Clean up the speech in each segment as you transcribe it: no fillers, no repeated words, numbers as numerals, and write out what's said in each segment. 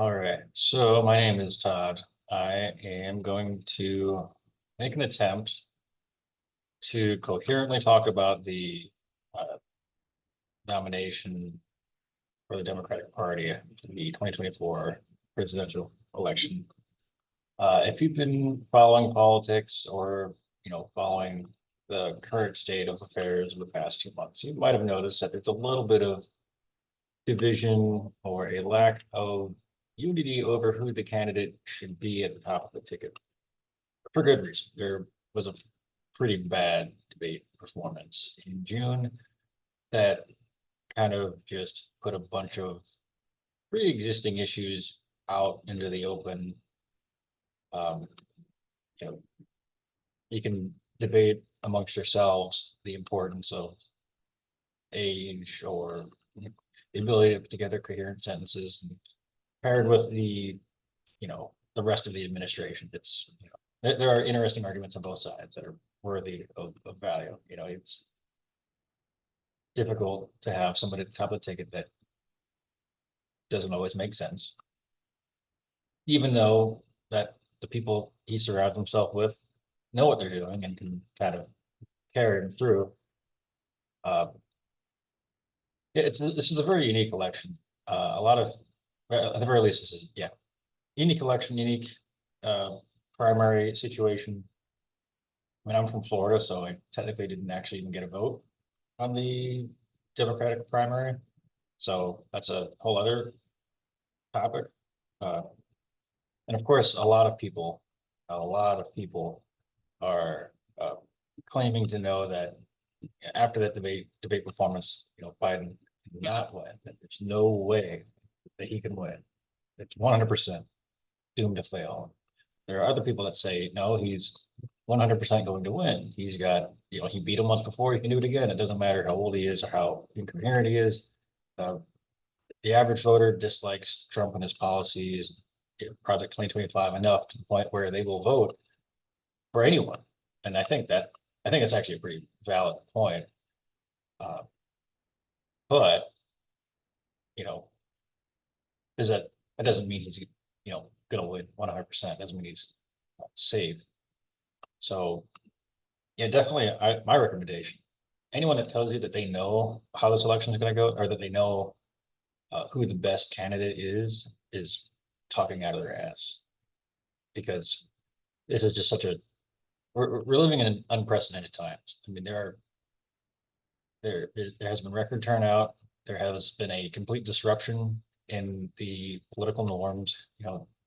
All right, so my name is Todd. I am going to make an attempt to coherently talk about the uh, nomination for the Democratic Party in the 2024 presidential election. If you've been following politics or following the current state of affairs of the past 2 months, you might have noticed that there's a little bit of division or a lack of unity over who the candidate should be at the top of the ticket. For good reason. There was a pretty bad debate performance in June that kind of just put a bunch of pre-existing issues out into the open. Um, you know, you can debate amongst yourselves the importance of age or the ability to put together coherent sentences, and paired with the rest of the administration. It's there are interesting arguments on both sides that are worthy of value. It's difficult to have somebody at the top of the ticket that doesn't always make sense, even though that the people he surrounds himself with know what they're doing and can kind of carry him through. Uh, this is a very unique election. A lot of, at the very least, this is unique election, unique primary situation. I mean, I'm from Florida, so I technically didn't actually even get a vote on the Democratic primary. So that's a whole other topic. Uh, and of course, a lot of people are claiming to know that after that debate performance, Biden did not win, that there's no way that he can win. It's 100% doomed to fail. There are other people that say, no, he's 100% going to win. He's got, he beat him once before, he can do it again. It doesn't matter how old he is or how incoherent he is. Uh, the average voter dislikes Trump and his policies, Project 2025 enough to the point where they will vote for anyone. And I think it's actually a pretty valid point. Uh, but, you know, is that doesn't mean he's, going to win 100%. Doesn't mean he's safe. So yeah, definitely my recommendation, anyone that tells you that they know how this election is going to go, or that they know who the best candidate is talking out of their ass, because this is just we're living in unprecedented times. I mean, there has been record turnout. There has been a complete disruption in the political norms.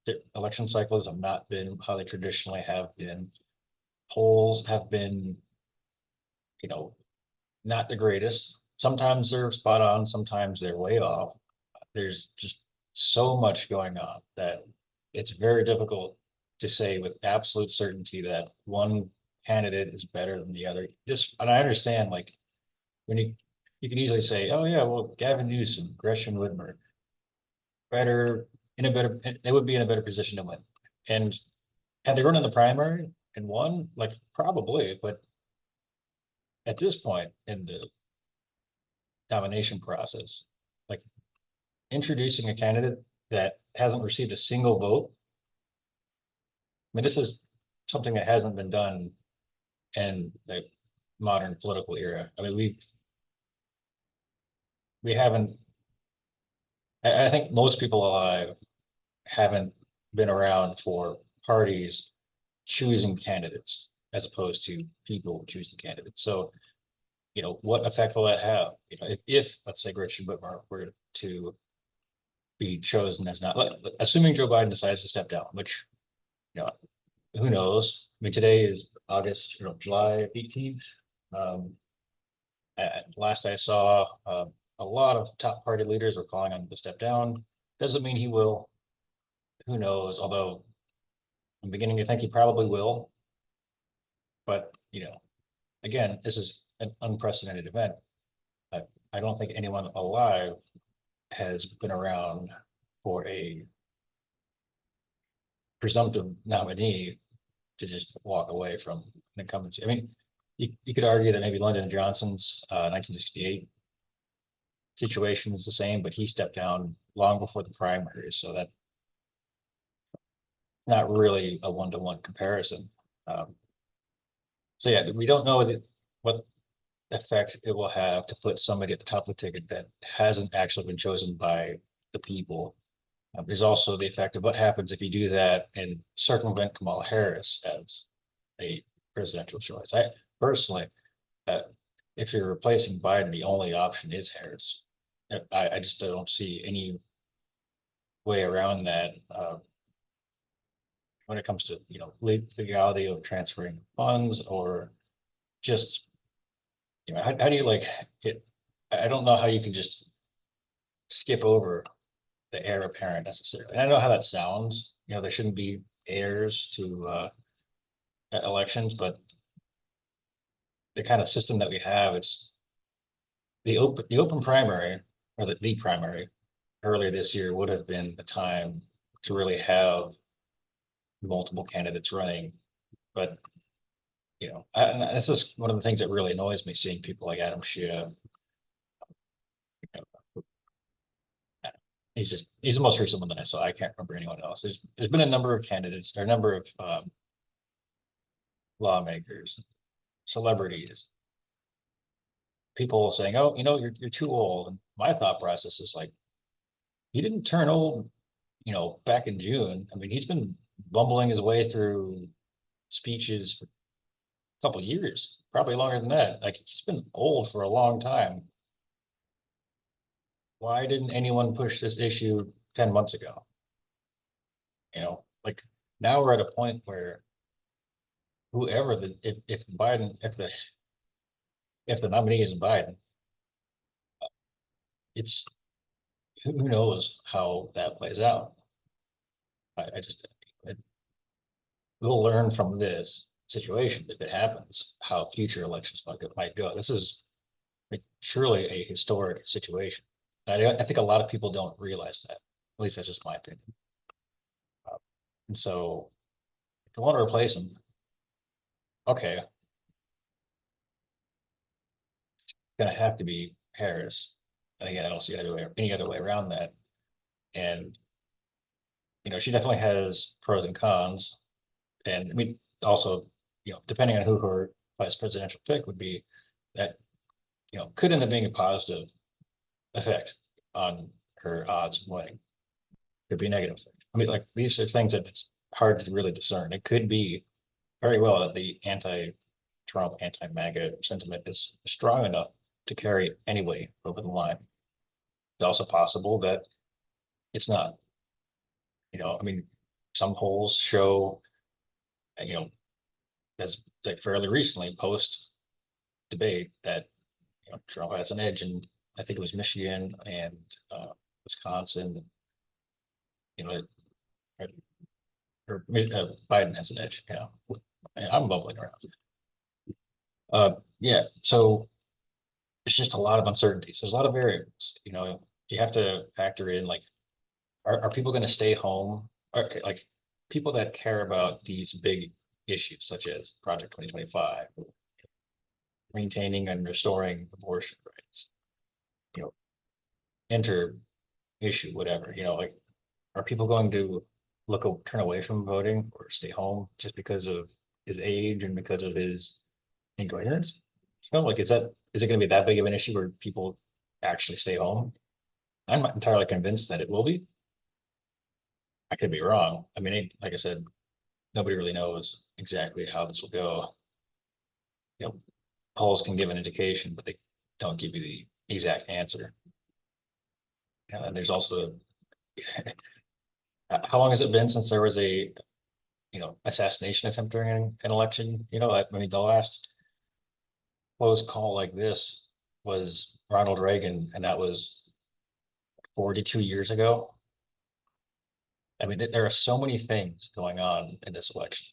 The election cycles have not been how they traditionally have been. Polls have been, you know, not the greatest. Sometimes they're spot on, sometimes they're way off. There's just so much going on that it's very difficult to say with absolute certainty that one candidate is better than the other. And I understand, like, when you can easily say, oh yeah, well, Gavin Newsom, Gresham Whitmer, better they would be in a better position to win. And had they run in the primary and won, like, probably, but at this point in the nomination process, like, introducing a candidate that hasn't received a single vote. I mean, this is something that hasn't been done in the modern political era. I mean, we haven't. I think most people alive haven't been around for parties choosing candidates as opposed to people choosing candidates. So, what effect will that have? If let's say Gretchen Whitmer were to be chosen as not, assuming Joe Biden decides to step down, which, you know, who knows? I mean, today is August, July 18th. Um, last I saw, a lot of top party leaders are calling on him to step down. Doesn't mean he will. Who knows? Although I'm beginning to think he probably will. But, again, this is an unprecedented event. I don't think anyone alive has been around for a presumptive nominee to just walk away from an incumbency. I mean, you could argue that maybe Lyndon Johnson's 1968 situation is the same, but he stepped down long before the primaries, so that not really a one-to-one comparison. Um, so yeah, we don't know what effect it will have to put somebody at the top of the ticket that hasn't actually been chosen by the people. There's also the effect of what happens if you do that and circumvent Kamala Harris as a presidential choice. I personally, uh, if you're replacing Biden, the only option is Harris. I just don't see any way around that when it comes to legality of transferring funds or just how do you like it? I don't know how you can just skip over the heir apparent necessarily. And I know how that sounds. There shouldn't be heirs to elections, but the kind of system that we have, it's the open primary or the primary earlier this year would have been the time to really have multiple candidates running. But and this is one of the things that really annoys me, seeing people like Adam Schiff. He's the most recent one that I saw. I can't remember anyone else. There's been a number of candidates or a number of lawmakers, celebrities, people saying, "Oh, you're too old." And my thought process is like, he didn't turn old, back in June. I mean, he's been bumbling his way through speeches for a couple of years, probably longer than that. Like he's been old for a long time. Why didn't anyone push this issue 10 months ago? Like now we're at a point where whoever if Biden if the nominee is Biden, it's who knows how that plays out. I just we'll learn from this situation if it happens how future elections might go. This is like, truly a historic situation. I think a lot of people don't realize that. At least that's just my opinion. And so, if you want to replace him, okay, going to have to be Harris. And again, I don't see any other way around that. And she definitely has pros and cons. And I mean, also, depending on who her vice presidential pick would be, that could end up being a positive effect on her odds of winning. Could be negative. I mean, like these are things that it's hard to really discern. It could be very well that the anti-Trump, anti-MAGA sentiment is strong enough to carry anybody over the line. It's also possible that it's not. I mean, some polls show, you know, as like fairly recently post debate that Trump has an edge in I think it was Michigan and Wisconsin. You know, or Biden has an edge. I'm bubbling around. Yeah, so it's just a lot of uncertainties. There's a lot of variables. You have to factor in like, are people going to stay home? Okay, like people that care about these big issues such as Project 2025, maintaining and restoring abortion rights, you know, enter issue, whatever, like are people going to turn away from voting or stay home just because of his age and because of his incoherence? Like is it going to be that big of an issue where people actually stay home? I'm not entirely convinced that it will be. I could be wrong. I mean, like I said, nobody really knows exactly how this will go. You know, polls can give an indication, but they don't give you the exact answer. And there's also, how long has it been since there was a, assassination attempt during an election? I mean, the last close call like this was Ronald Reagan, and that was 42 years ago. I mean, there are so many things going on in this election.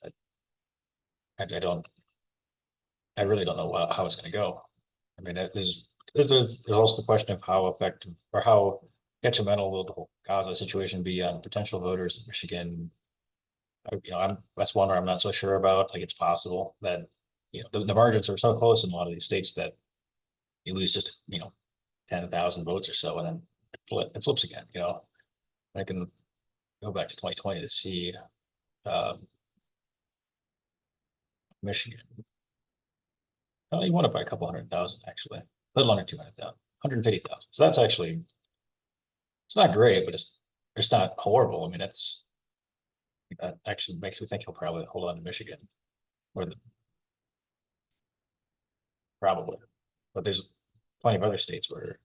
I really don't know how it's going to go. I mean, there's also the question of how effective or how detrimental will the Gaza situation be on potential voters in Michigan. That's one where I'm not so sure about. Like, it's possible that the margins are so close in a lot of these states that you lose just 10,000 votes or so, and then it flips again. I can go back to 2020 to see Michigan. Oh, he won it by a couple 100,000, actually, a little under 200,000, 150,000. So that's actually, it's not great, but it's not horrible. I mean, that actually makes me think he'll probably hold on to Michigan or probably, but there's plenty of other states where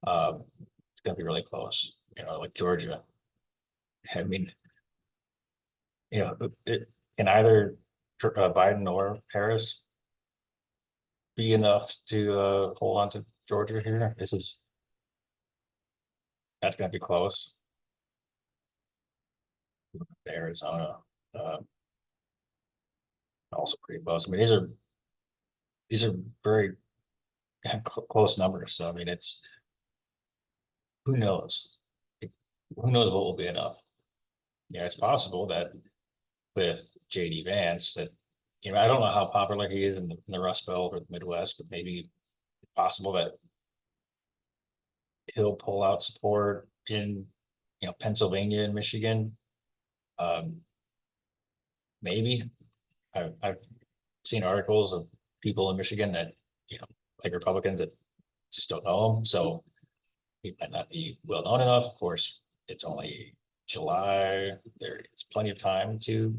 it's gonna be really close, like Georgia. I mean, it can either Biden or Harris be enough to hold on to Georgia here. That's gonna be close. Arizona, uh, also pretty close. I mean, these are very close numbers. So I mean, it's who knows? Who knows what will be enough? Yeah, it's possible that with JD Vance that I don't know how popular he is in the Rust Belt or the Midwest, but maybe it's possible that he'll pull out support in Pennsylvania and Michigan. Um, maybe I've seen articles of people in Michigan that like Republicans that just don't know him, so he might not be well known enough. Of course, it's only July. There's plenty of time to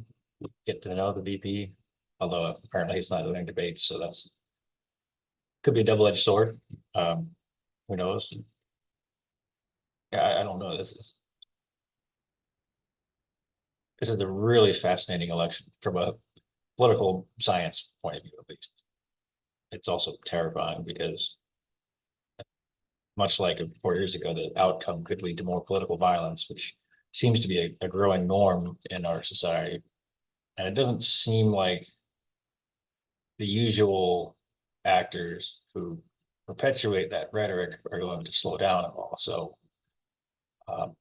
get to know the VP, although apparently he's not doing debates, so that's could be a double-edged sword. Um, who knows? Yeah, I don't know. This is a really fascinating election from a political science point of view, at least. It's also terrifying because much like 4 years ago, the outcome could lead to more political violence, which seems to be a growing norm in our society. And it doesn't seem like the usual actors who perpetuate that rhetoric are going to slow down at all. So, um,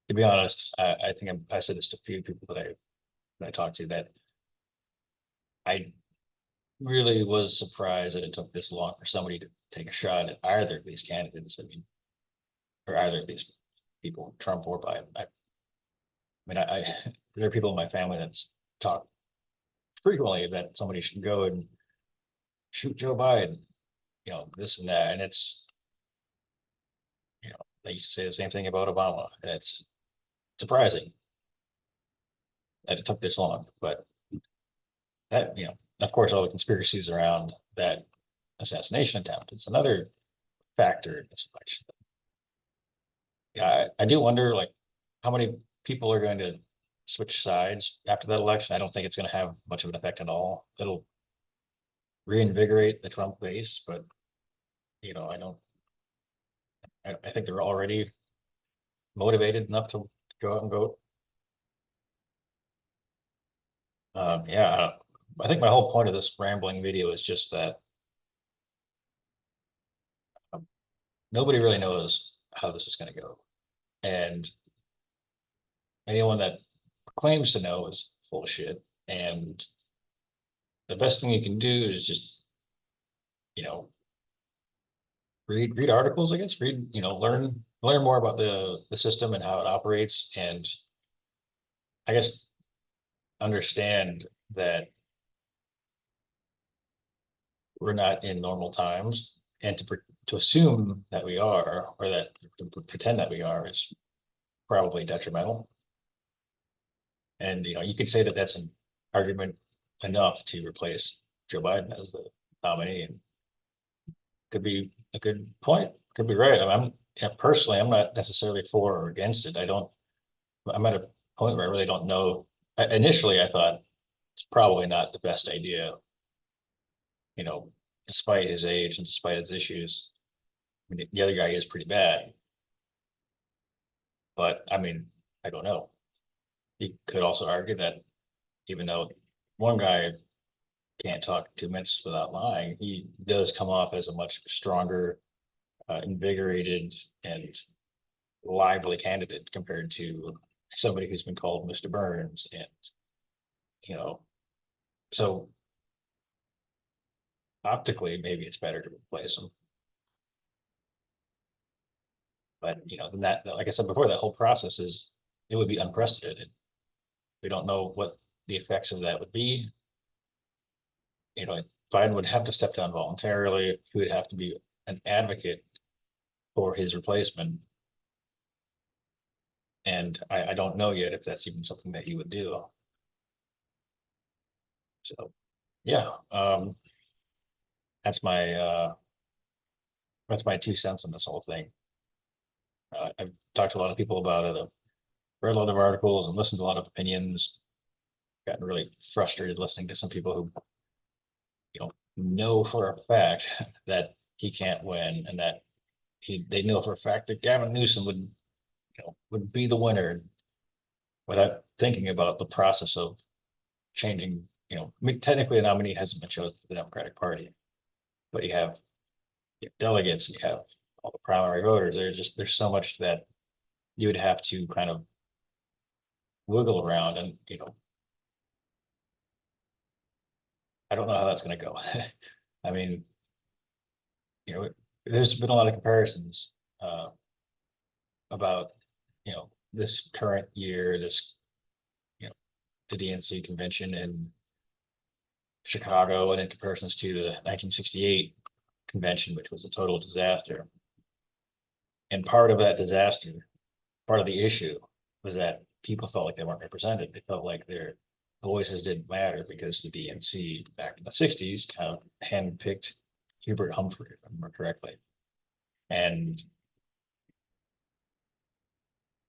to be honest, I think I said this to a few people that I talked to that I really was surprised that it took this long for somebody to take a shot at either of these candidates. I mean, or either of these people, Trump or Biden. I there are people in my family that's talk frequently that somebody should go and shoot Joe Biden, this and that, and they used to say the same thing about Obama, and it's surprising that it took this long. But that, of course, all the conspiracies around that assassination attempt is another factor in this election. Yeah, I do wonder, like, how many people are going to switch sides after that election. I don't think it's going to have much of an effect at all. It'll reinvigorate the Trump base, but I don't. I think they're already motivated enough to go out and vote. Yeah, I think my whole point of this rambling video is just that nobody really knows how this is going to go, and anyone that claims to know is full of shit. And the best thing you can do is just you know read articles, I guess, learn more about the system and how it operates, and I guess understand that we're not in normal times, and to assume that we are, or that to pretend that we are, is probably detrimental. And you could say that that's an argument enough to replace Joe Biden as the nominee, and could be a good point, could be right. Yeah, personally, I'm not necessarily for or against it. I'm at a point where I really don't know. Initially, I thought it's probably not the best idea, you know, despite his age and despite his issues. I mean, the other guy is pretty bad, but I mean, I don't know. You could also argue that even though one guy can't talk 2 minutes without lying, he does come off as a much stronger, invigorated, and lively candidate compared to somebody who's been called Mr. Burns. And, you know, so optically, maybe it's better to replace him. But, then that, like I said before, that whole process is it would be unprecedented. We don't know what the effects of that would be. You know, Biden would have to step down voluntarily. He would have to be an advocate for his replacement. And I don't know yet if that's even something that he would do. So, yeah, that's my 2 cents on this whole thing. I've talked to a lot of people about it. I've read a lot of articles and listened to a lot of opinions. Gotten really frustrated listening to some people who, know for a fact that he can't win, and that they know for a fact that Gavin Newsom would be the winner, without thinking about the process of changing. I mean, technically, a nominee hasn't been chosen for the Democratic Party, but you have delegates, you have all the primary voters. There's so much that you would have to kind of wiggle around, and I don't know how that's going to go. I mean, there's been a lot of comparisons about this current year, the DNC convention in Chicago, and in comparisons to the 1968 convention, which was a total disaster. And part of that disaster, part of the issue, was that people felt like they weren't represented. They felt like their voices didn't matter because the DNC back in the 60s kind of handpicked Hubert Humphrey, if I remember correctly. And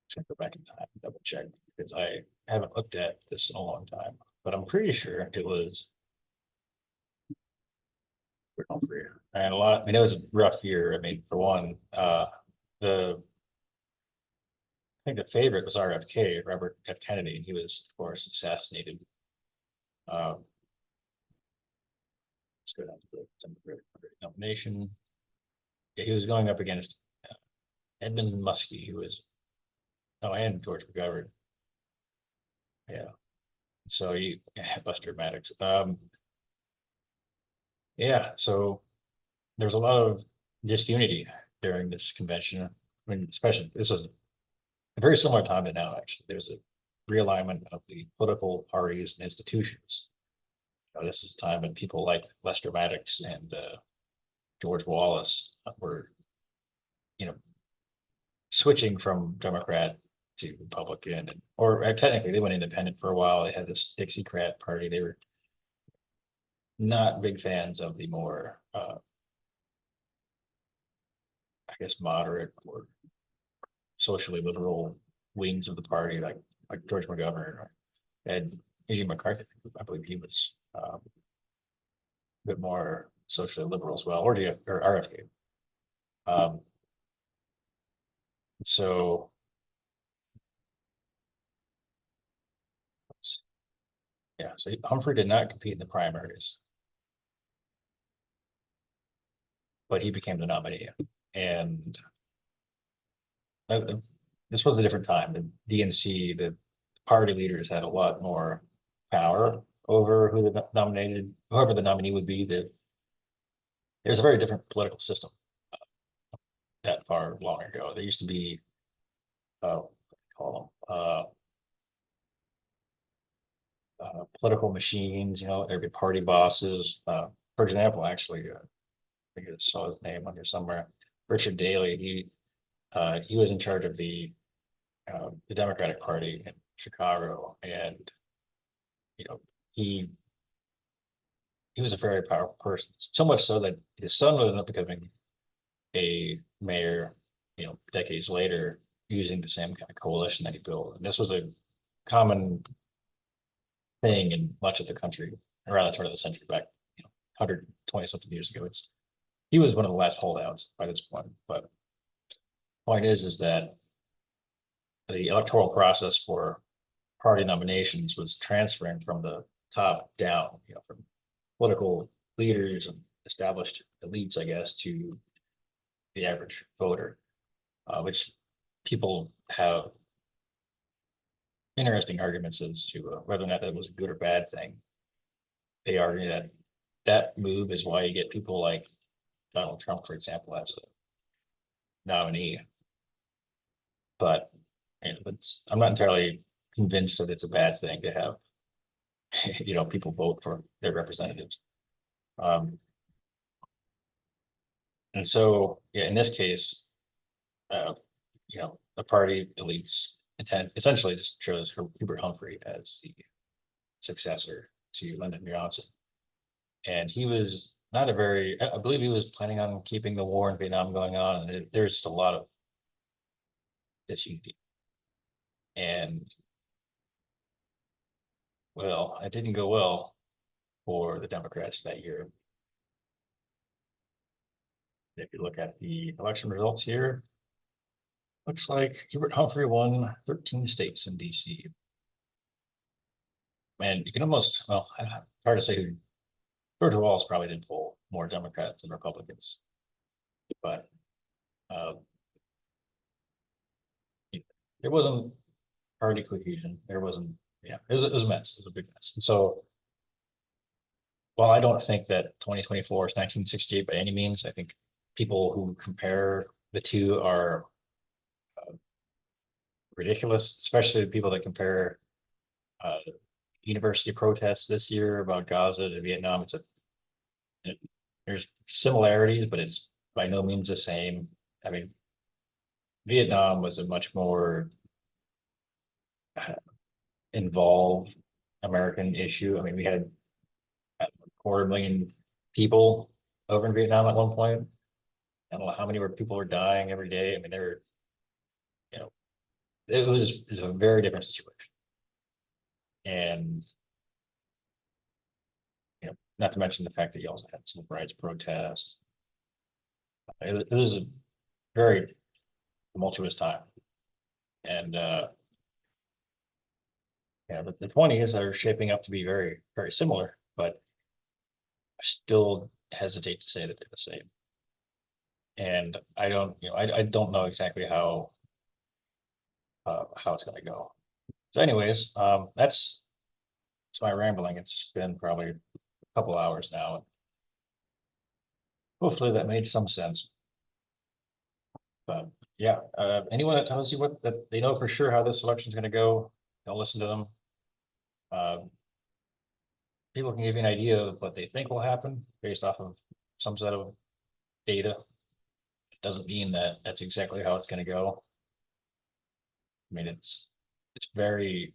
it's going to go back in time and double check, because I haven't looked at this in a long time, but I'm pretty sure it was Hubert Humphrey. And I mean, it was a rough year. I mean, for one, the I think the favorite was RFK, Robert F. Kennedy, and he was, of course, assassinated. Let's go down to the Democratic nomination. Yeah, he was going up against Edmund Muskie, who was, and George McGovern. Yeah. So Buster Maddox. Yeah, so there's a lot of disunity during this convention. I mean, especially this was a very similar time to now, actually. There's a realignment of the political parties and institutions. This is a time when people like Lester Maddox and George Wallace were, switching from Democrat to Republican, or technically they went independent for a while. They had this Dixiecrat party. They were not big fans of the more, I guess, moderate or socially liberal wings of the party, like George McGovern or Ed Eugene McCarthy. I believe he was a bit more socially liberal as well, or RFK. So yeah, so Humphrey did not compete in the primaries, but he became the nominee. And this was a different time. The DNC, the party leaders had a lot more power over whoever the nominee would be. There's a very different political system that far long ago. There used to be, what do you call them, political machines. There'd be party bosses. For example, actually, I think I saw his name under somewhere. Richard Daley. He was in charge of the Democratic Party in Chicago, and he was a very powerful person. So much so that his son would end up becoming a mayor, decades later, using the same kind of coalition that he built. And this was a common thing in much of the country around the turn of the century, back 120 something years ago. He was one of the last holdouts by this point. But point is that the electoral process for party nominations was transferring from the top down, from political leaders and established elites, I guess, to the average voter, which people have interesting arguments as to whether or not that was a good or bad thing. They argue that that move is why you get people like Donald Trump, for example, as a nominee. But And I'm not entirely convinced that it's a bad thing to have, people vote for their representatives. Um, and so, yeah, in this case, uh, the party elites intent essentially just chose Hubert Humphrey as the successor to Lyndon Johnson. And he was not a very, I believe he was planning on keeping the war in Vietnam going on, and there's just a lot of disunity. And well, it didn't go well for the Democrats that year. If you look at the election results here, looks like Hubert Humphrey won 13 states in DC. And you can almost, well, hard to say who, Georgia Walls probably did poll more Democrats than Republicans, but uh, there wasn't party cohesion. There wasn't, yeah, it was a mess. It was a big mess. And so, while I don't think that 2024 is 1968 by any means, I think people who compare the two are ridiculous, especially people that compare uh, university protests this year about Gaza to Vietnam. There's similarities, but it's by no means the same. I mean, Vietnam was a much more uh, involved American issue. I mean, we had a 250,000 people over in Vietnam at one point. I don't know how many people were dying every day. I mean, they were, you know, it was a very different situation. And, not to mention the fact that you also had civil rights protests. It was a very tumultuous time. And yeah, the 20s are shaping up to be very, very similar, but I still hesitate to say that they're the same. And I don't know exactly how it's going to go. So, anyways, that's my rambling. It's been probably a couple hours now. Hopefully that made some sense. But yeah, anyone that tells you that they know for sure how this election is going to go, don't listen to them. Uh, People can give you an idea of what they think will happen based off of some set of data. It doesn't mean that that's exactly how it's going to go. I mean, it's very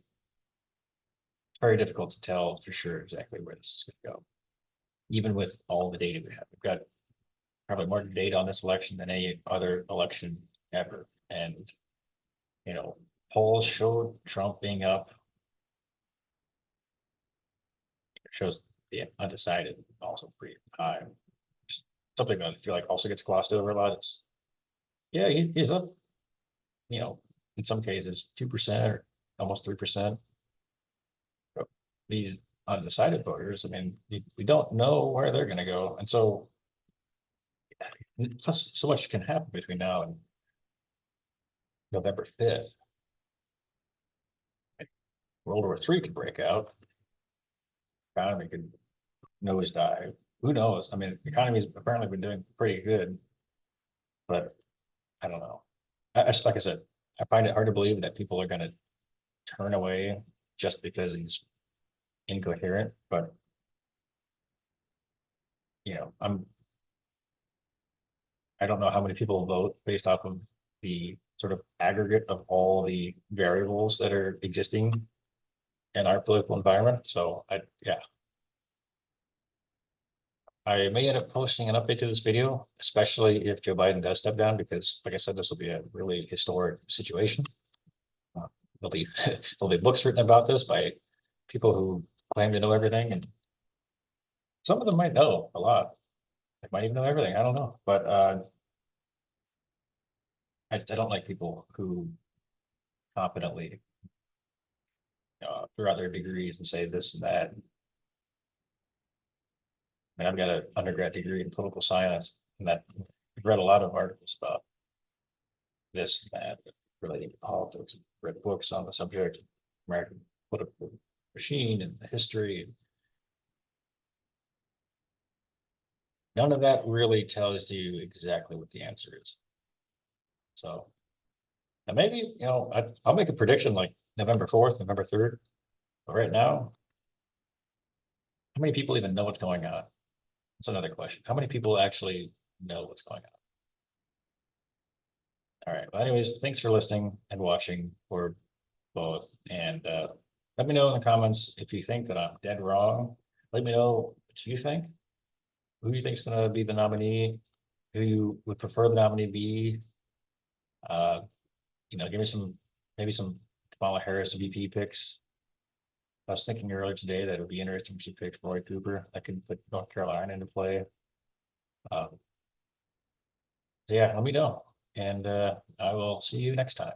difficult to tell for sure exactly where this is going to go, even with all the data we have. We've got probably more data on this election than any other election ever, and you know, polls showed Trump being up. It shows the undecided also pretty high. Something that I feel like also gets glossed over a lot is, yeah, he's up, in some cases 2% or almost 3%. These undecided voters, I mean, we don't know where they're going to go, and so plus so much can happen between now and November 5th. World War III could break out, economy could nosedive. Who knows? I mean, the economy's apparently been doing pretty good, but I don't know. Like I said, I find it hard to believe that people are going to turn away just because he's incoherent. But I don't know how many people vote based off of the sort of aggregate of all the variables that are existing in our political environment. So yeah, I may end up posting an update to this video, especially if Joe Biden does step down, because like I said, this will be a really historic situation. Uh, There'll be there'll be books written about this by people who claim to know everything, and some of them might know a lot. They might even know everything. I don't know, but I don't like people who confidently throw out their degrees and say this and that. And I've got an undergrad degree in political science, and that I've read a lot of articles about this and that relating to politics, read books on the subject, American political machine and the history. None of that really tells you exactly what the answer is. So And maybe, you know, I'll make a prediction like November 4th, November 3rd. But right now, how many people even know what's going on? That's another question. How many people actually know what's going on? All right. Well, anyways, thanks for listening and watching for both. And let me know in the comments if you think that I'm dead wrong. Let me know what you think. Who you think is going to be the nominee? Who you would prefer the nominee be? You know, give me some, maybe some Kamala Harris VP picks. I was thinking earlier today that it would be interesting if she picked Roy Cooper. That could put North Carolina into play. So yeah, let me know. And I will see you next time.